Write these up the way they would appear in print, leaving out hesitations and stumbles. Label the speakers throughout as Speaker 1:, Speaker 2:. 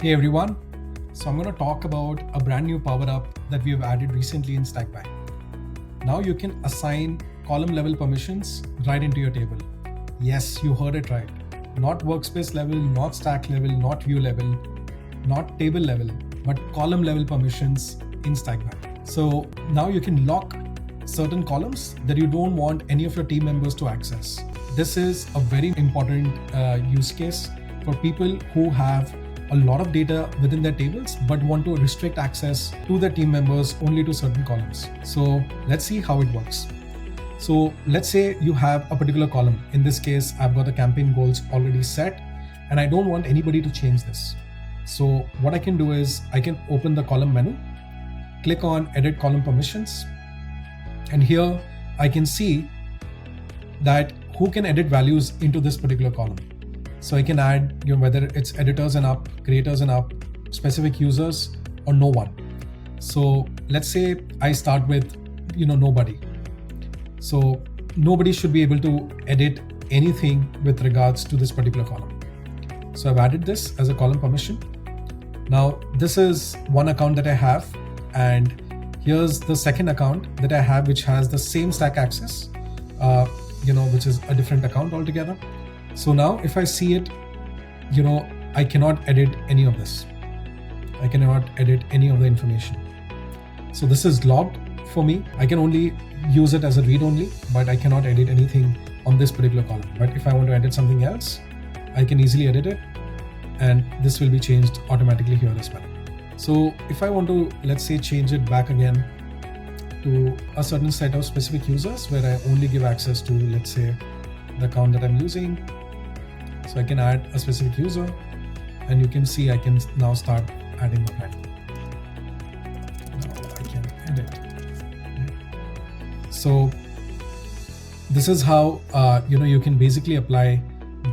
Speaker 1: Hey everyone, so I'm going to talk about a brand new Powerup that we have added recently in Stackby. Now you can assign column level permissions right into your table. Yes, you heard it right. Not workspace level, not stack level, not view level, not table level, but column level permissions in Stackby. So now you can lock certain columns that you don't want any of your team members to access. This is a very important use case for people who have a lot of data within their tables but want to restrict access to their team members only to certain columns. So let's see how it works. So let's say you have a particular column. In this case, I've got the campaign goals already set and I don't want anybody to change this. So what I can do is I can open the column menu, click on edit column permissions, and here I can see that who can edit values into this particular column. So I can add, whether it's editors and up, creators and up, specific users, or no one. So let's say I start with, nobody. So nobody should be able to edit anything with regards to this particular column. So I've added this as a column permission. Now this is one account that I have, and here's the second account that I have, which has the same stack access, which is a different account altogether. So now if I see it, I cannot edit any of this. I cannot edit any of the information. So this is logged for me. I can only use it as a read only, but I cannot edit anything on this particular column. But if I want to edit something else, I can easily edit it, and this will be changed automatically here as well. So if I want to, let's say, change it back again to a certain set of specific users where I only give access to, let's say, the account that I'm using. So I can add a specific user, and you can see I can now start adding a pen. Now I can edit. So this is how you can basically apply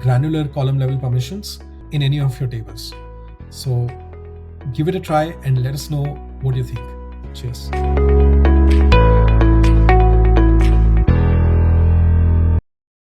Speaker 1: granular column level permissions in any of your tables. So give it a try and let us know what you think. Cheers.